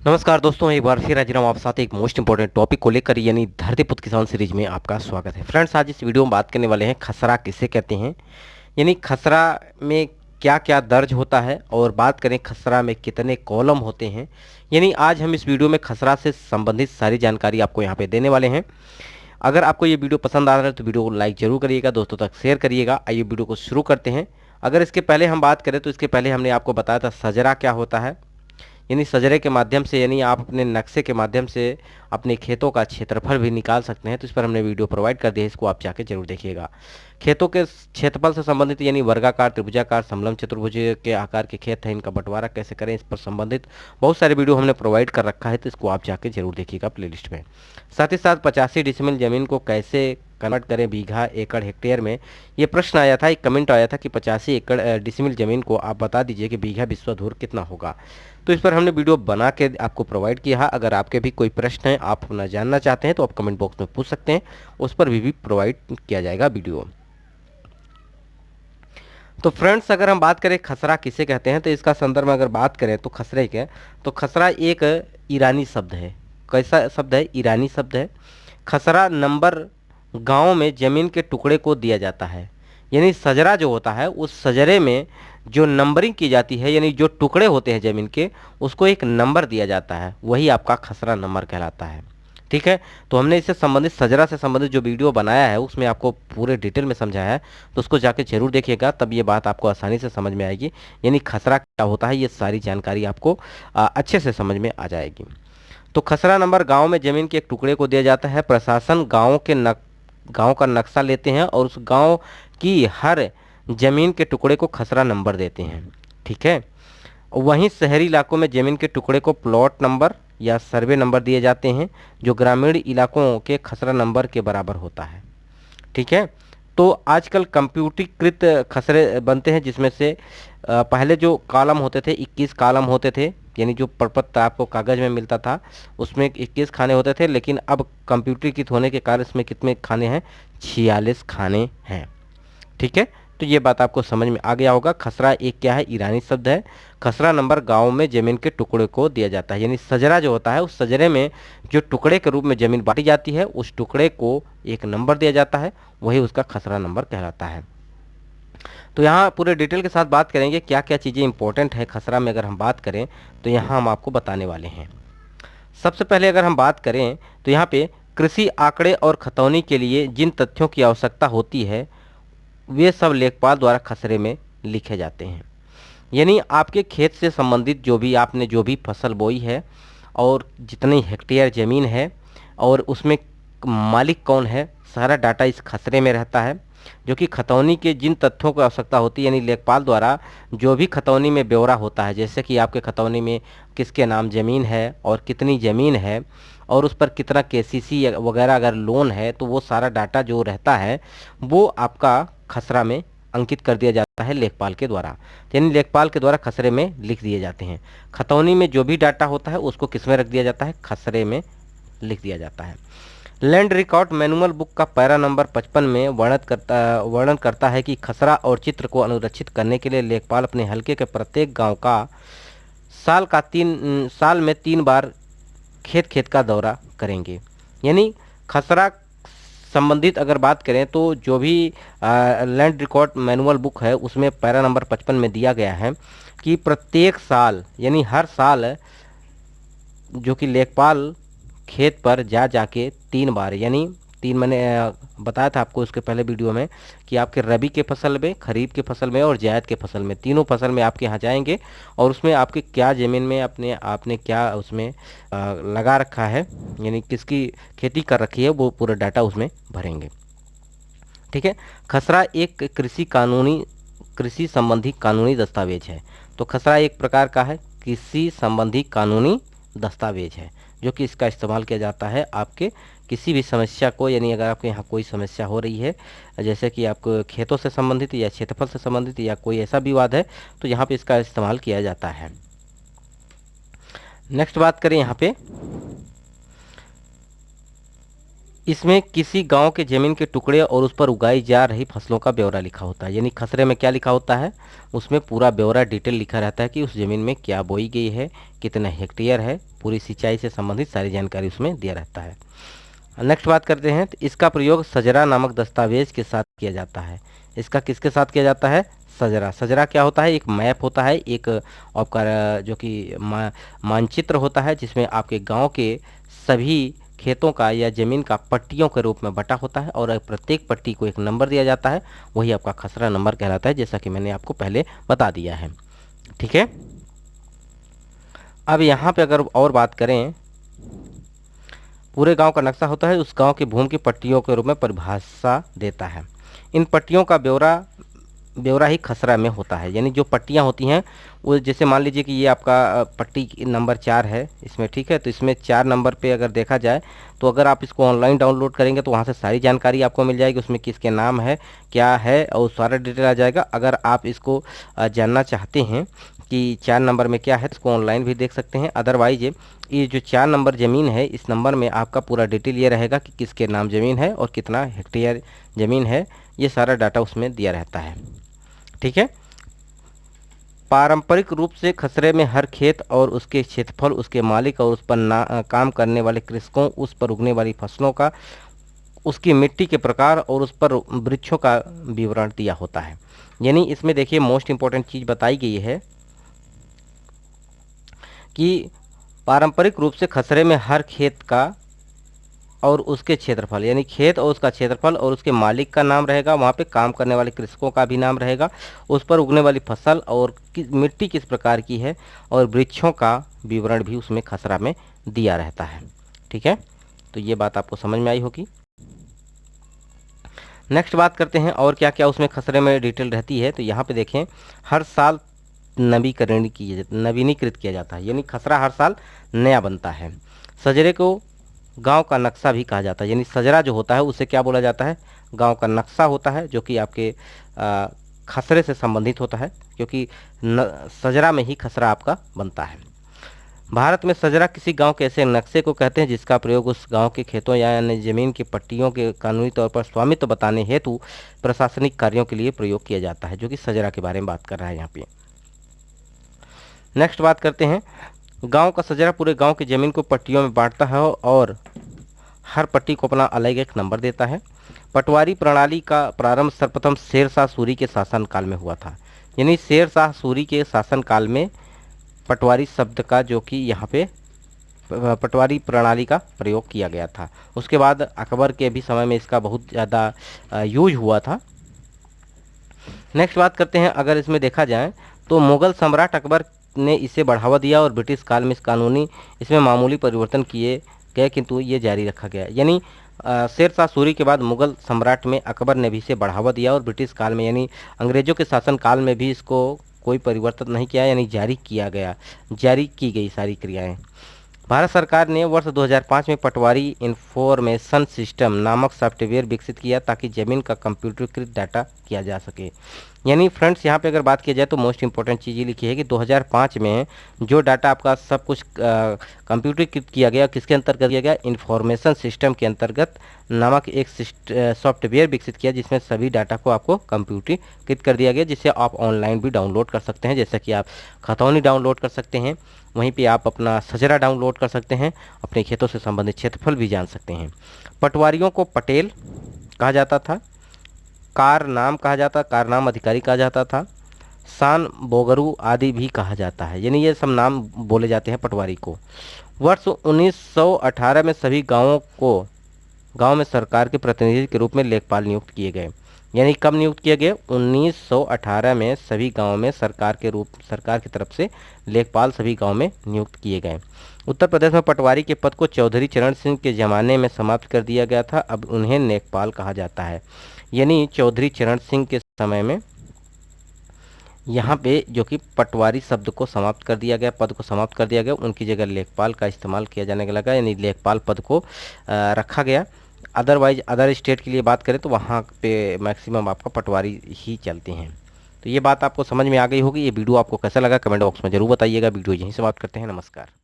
नमस्कार दोस्तों, एक बार फिर हाजिर हूँ आप साथ एक मोस्ट इंपॉर्टेंट टॉपिक को लेकर यानी धरतीपुत्र किसान सीरीज में आपका स्वागत है। फ्रेंड्स, आज इस वीडियो में बात करने वाले हैं खसरा किसे कहते हैं, यानी खसरा में क्या क्या दर्ज होता है और बात करें खसरा में कितने कॉलम होते हैं। यानी आज हम इस वीडियो में खसरा से संबंधित सारी जानकारी आपको यहाँ पे देने वाले हैं। अगर आपको ये वीडियो पसंद आ रहा है तो वीडियो को लाइक जरूर करिएगा, दोस्तों तक शेयर करिएगा। आइए वीडियो को शुरू करते हैं। अगर इसके पहले हम बात करें तो इसके पहले हमने आपको बताया था सजरा क्या होता है। यानी सजरे के माध्यम से यानी आप अपने नक्शे के माध्यम से अपने खेतों का क्षेत्रफल भी निकाल सकते हैं। तो इस पर हमने वीडियो प्रोवाइड कर दिया है, इसको आप जाके जरूर देखिएगा। खेतों के क्षेत्रफल से संबंधित यानी वर्गाकार, त्रिभुजाकार, समलंब चतुर्भुज के आकार के खेत हैं, इनका बंटवारा कैसे करें, इस पर संबंधित बहुत सारे वीडियो हमने प्रोवाइड कर रखा है, तो इसको आप जाके जरूर देखिएगा प्लेलिस्ट में। साथ ही साथ 85 डिसमिल जमीन को कैसे कन्वर्ट करें बीघा, एकड़, हेक्टेयर में, ये प्रश्न आया था, एक कमेंट आया था कि 85 एकड़ डिसमिल जमीन को आप बता दीजिए कि बीघा विश्वधूर कितना होगा। तो इस पर हमने वीडियो बना के आपको प्रोवाइड किया है। अगर आपके भी कोई प्रश्न है, आप अपना जानना चाहते हैं तो आप कमेंट बॉक्स में पूछ सकते हैं, उस पर भी प्रोवाइड किया जाएगा वीडियो। तो फ्रेंड्स, अगर हम बात करें खसरा किसे कहते हैं तो इसका संदर्भ में अगर बात करें तो खसरे के, तो खसरा एक ईरानी शब्द है। कैसा शब्द है? ईरानी शब्द है। खसरा नंबर गांव में जमीन के टुकड़े को दिया जाता है। यानी सजरा जो होता है उस सजरे में जो नंबरिंग की जाती है, यानी जो टुकड़े होते हैं जमीन के, उसको एक नंबर दिया जाता है, वही आपका खसरा नंबर कहलाता है। ठीक है। तो हमने इससे संबंधित सजरा से संबंधित जो वीडियो बनाया है उसमें आपको पूरे डिटेल में समझाया है, तो उसको जाके जरूर देखिएगा, तब ये बात आपको आसानी से समझ में आएगी। यानी खसरा क्या होता है, ये सारी जानकारी आपको अच्छे से समझ में आ जाएगी। तो खसरा नंबर गांव में जमीन के एक टुकड़े को दिया जाता है। प्रशासन गांव का नक्शा लेते हैं और उस गांव की हर जमीन के टुकड़े को खसरा नंबर देते हैं। ठीक है। वहीं शहरी इलाकों में जमीन के टुकड़े को प्लॉट नंबर या सर्वे नंबर दिए जाते हैं, जो ग्रामीण इलाकों के खसरा नंबर के बराबर होता है। ठीक है। तो आजकल कंप्यूटरीकृत खसरे बनते हैं, जिसमें से पहले जो कॉलम होते थे 21 कॉलम होते थे, यानी जो प्रपत्र आपको कागज़ में मिलता था उसमें 21 खाने होते थे, लेकिन अब कंप्यूटरीकृत होने के कारण इसमें कितने खाने हैं? 46 खाने हैं। ठीक है। तो ये बात आपको समझ में आ गया होगा। खसरा एक क्या है? ईरानी शब्द है। खसरा नंबर गांव में जमीन के टुकड़े को दिया जाता है, यानी सजरा जो होता है उस सजरे में जो टुकड़े के रूप में जमीन बांटी जाती है उस टुकड़े को एक नंबर दिया जाता है, वही उसका खसरा नंबर कहलाता है। तो यहाँ पूरे डिटेल के साथ बात करेंगे क्या क्या चीज़ें इंपॉर्टेंट है खसरा में। अगर हम बात करें तो यहाँ हम आपको बताने वाले हैं। सबसे पहले अगर हम बात करें तो यहाँ पे कृषि आंकड़े और खतौनी के लिए जिन तथ्यों की आवश्यकता होती है वे सब लेखपाल द्वारा खसरे में लिखे जाते हैं। यानी आपके खेत से संबंधित जो भी आपने जो भी फसल बोई है और जितनी हेक्टेयर ज़मीन है और उसमें मालिक कौन है, सारा डाटा इस खसरे में रहता है। जो कि खतौनी के जिन तथ्यों की आवश्यकता होती है, यानी लेखपाल द्वारा जो भी खतौनी में ब्यौरा होता है, जैसे कि आपके खतौनी में किसके नाम ज़मीन है और कितनी ज़मीन है और उस पर कितना केसीसी वगैरह अगर लोन है, तो वो सारा डाटा जो रहता है वो आपका खसरा में अंकित कर दिया जाता है लेखपाल के द्वारा। यानी लेखपाल के द्वारा खसरे में लिख दिए जाते हैं। खतौनी में जो भी डाटा होता है उसको किस में रख दिया जाता है? खसरे में लिख दिया जाता है। लैंड रिकॉर्ड मैनुअल बुक का पैरा नंबर 55 में वर्णन करता है कि खसरा और चित्र को अनुरक्षित करने के लिए लेखपाल अपने हलके के प्रत्येक गांव का साल में 3 बार खेत खेत का दौरा करेंगे। यानी खसरा संबंधित अगर बात करें तो जो भी लैंड रिकॉर्ड मैनुअल बुक है उसमें पैरा नंबर 55 में दिया गया है कि प्रत्येक साल यानी हर साल जो कि लेखपाल खेत पर जा जाके 3 बार, यानी 3 मैंने बताया था आपको उसके पहले वीडियो में कि आपके रबी के फसल में, खरीफ के फसल में और जायद के फसल में, तीनों फसल में आपके यहाँ जाएंगे और उसमें आपके क्या ज़मीन में आपने क्या उसमें लगा रखा है, यानी किसकी खेती कर रखी है, वो पूरा डाटा उसमें भरेंगे। ठीक है। खसरा एक कृषि संबंधी कानूनी दस्तावेज है। तो खसरा एक प्रकार का है कृषि संबंधी कानूनी दस्तावेज है, जो कि इसका इस्तेमाल किया जाता है आपके किसी भी समस्या को, यानी अगर आपके यहाँ कोई समस्या हो रही है, जैसे कि आपको खेतों से संबंधित या क्षेत्रफल से संबंधित या कोई ऐसा विवाद है, तो यहाँ पे इसका इस्तेमाल किया जाता है। नेक्स्ट बात करें यहाँ पे, इसमें किसी गांव के जमीन के टुकड़े और उस पर उगाई जा रही फसलों का ब्यौरा लिखा होता है। यानी खसरे में क्या लिखा होता है, उसमें पूरा ब्यौरा डिटेल लिखा रहता है कि उस जमीन में क्या बोई गई है, कितना हेक्टेयर है, पूरी सिंचाई से संबंधित सारी जानकारी उसमें दिया रहता है। नेक्स्ट बात करते हैं, तो इसका प्रयोग सजरा नामक दस्तावेज के साथ किया जाता है। इसका किसके साथ किया जाता है, सजरा। सजरा क्या होता है, एक मैप होता है, एक आपका जो कि मानचित्र होता है, जिसमें आपके गांव के सभी खेतों का या ज़मीन का पट्टियों के रूप में बटा होता है और प्रत्येक पट्टी को एक नंबर दिया जाता है, वही आपका खसरा नंबर कहलाता है, जैसा कि मैंने आपको पहले बता दिया है। ठीक है, अब यहाँ पे अगर और बात करें, पूरे गांव का नक्शा होता है, उस गांव की भूमि की पट्टियों के रूप में परिभाषा देता है। इन पट्टियों का ब्यौरा ही खसरा में होता है। यानी जो पट्टियाँ होती हैं वो, जैसे मान लीजिए कि ये आपका पट्टी नंबर 4 है इसमें, ठीक है, तो इसमें 4 नंबर पे अगर देखा जाए तो अगर आप इसको ऑनलाइन डाउनलोड करेंगे तो वहाँ से सारी जानकारी आपको मिल जाएगी, उसमें किसके नाम है, क्या है, और सारा डिटेल आ जाएगा। अगर आप इसको जानना चाहते हैं कि 4 नंबर में क्या है तो इसको ऑनलाइन भी देख सकते हैं। अदरवाइज ये जो 4 नंबर ज़मीन है, इस नंबर में आपका पूरा डिटेल ये रहेगा कि किसके नाम ज़मीन है और कितना हेक्टेयर ज़मीन है, ये सारा डाटा उसमें दिया रहता है। ठीक है, पारंपरिक रूप से खसरे में हर खेत और उसके क्षेत्रफल, उसके मालिक और उस पर काम करने वाले कृषकों, उस पर उगने वाली फसलों का, उसकी मिट्टी के प्रकार और उस पर वृक्षों का विवरण दिया होता है। यानी इसमें देखिए मोस्ट इम्पोर्टेंट चीज़ बताई गई है कि पारंपरिक रूप से खसरे में हर खेत का और उसके क्षेत्रफल, यानी खेत और उसका क्षेत्रफल और उसके मालिक का नाम रहेगा, वहाँ पे काम करने वाले कृषकों का भी नाम रहेगा, उस पर उगने वाली फसल और मिट्टी किस प्रकार की है और वृक्षों का विवरण भी उसमें खसरा में दिया रहता है। ठीक है, तो ये बात आपको समझ में आई होगी। नेक्स्ट बात करते हैं और क्या क्या उसमें खसरे में डिटेल रहती है। तो यहाँ पे देखें, हर साल नवीनीकृत किया जाता है, यानी खसरा हर साल नया बनता है। सजरे को गांव का नक्शा भी कहा जाता है। यानी सजरा जो होता है उसे क्या बोला जाता है, गांव का नक्शा होता है, जो कि आपके खसरे से संबंधित होता है, क्योंकि सजरा में ही खसरा आपका बनता है। भारत में सजरा किसी गांव के ऐसे नक्शे को कहते हैं जिसका प्रयोग उस गांव के खेतों या अन्य जमीन की पट्टियों के कानूनी तौर पर स्वामित्व बताने हेतु प्रशासनिक कार्यों के लिए प्रयोग किया जाता है, जो कि सजरा के बारे में बात कर रहा है यहाँ पे। नेक्स्ट बात करते हैं, गांव का सजरा पूरे गांव की ज़मीन को पट्टियों में बांटता है और हर पट्टी को अपना अलग एक नंबर देता है। पटवारी प्रणाली का प्रारंभ सर्वप्रथम शेरशाह सूरी के शासनकाल में हुआ था। यानी शेरशाह सूरी के शासनकाल में पटवारी शब्द का, जो कि यहाँ पे पटवारी प्रणाली का प्रयोग किया गया था। उसके बाद अकबर के भी समय में इसका बहुत ज़्यादा यूज हुआ था। नेक्स्ट बात करते हैं, अगर इसमें देखा जाए तो मुगल सम्राट अकबर ने इसे बढ़ावा दिया और ब्रिटिश काल में इसमें मामूली परिवर्तन किए गए, किंतु ये जारी रखा गया। यानी शेरशाह सूरी के बाद मुगल सम्राट में अकबर ने भी इसे बढ़ावा दिया और ब्रिटिश काल में, यानी अंग्रेजों के शासन काल में भी इसको कोई परिवर्तन नहीं किया, यानी जारी की गई सारी क्रियाएं। भारत सरकार ने वर्ष 2005 में पटवारी इंफॉर्मेशन सिस्टम नामक सॉफ्टवेयर विकसित किया ताकि ज़मीन का कंप्यूटरीकृत डाटा किया जा सके। यानी फ्रेंड्स, यहाँ पे अगर बात की जाए तो मोस्ट इंपॉर्टेंट चीज़ ये लिखी है कि 2005 में जो डाटा आपका सब कुछ कंप्यूटरीकृत किया गया, किसके अंतर्गत किया गया, इंफॉर्मेशन सिस्टम के अंतर्गत नामक एक सॉफ्टवेयर विकसित किया, जिसमें सभी डाटा को आपको कंप्यूटरीकृत कर दिया गया, जिसे आप ऑनलाइन भी डाउनलोड कर सकते हैं। जैसे कि आप खतौनी डाउनलोड कर सकते हैं, वहीं पे आप अपना सजरा डाउनलोड कर सकते हैं, अपने खेतों से संबंधित क्षेत्रफल भी जान सकते हैं। पटवारियों को पटेल कहा जाता था, कारनाम कहा जाता, कारनाम अधिकारी कहा जाता था, सान बोगरू आदि भी कहा जाता है। यानी ये सब नाम बोले जाते हैं पटवारी को। वर्ष 1918 में सभी गांव में सरकार के प्रतिनिधि के रूप में लेखपाल नियुक्त किए गए। यानी कब नियुक्त किए गए, 1918 में सभी गांव में सरकार की तरफ से लेखपाल सभी गांव में नियुक्त किए गए। उत्तर प्रदेश में पटवारी के पद को चौधरी चरण सिंह के ज़माने में समाप्त कर दिया गया था, अब उन्हें लेखपाल कहा जाता है। यानी चौधरी चरण सिंह के समय में यहाँ पे जो कि पटवारी शब्द को समाप्त कर दिया गया, पद को समाप्त कर दिया गया, उनकी जगह लेखपाल का इस्तेमाल किया जाने लगा, यानी लेखपाल पद को रखा गया। अदरवाइज अदर स्टेट के लिए बात करें तो वहाँ पे मैक्सिमम आपका पटवारी ही चलते हैं। तो ये बात आपको समझ में आ गई होगी। ये वीडियो आपको कैसा लगा कमेंट बॉक्स में जरूर बताइएगा। वीडियो यहीं समाप्त करते हैं। नमस्कार।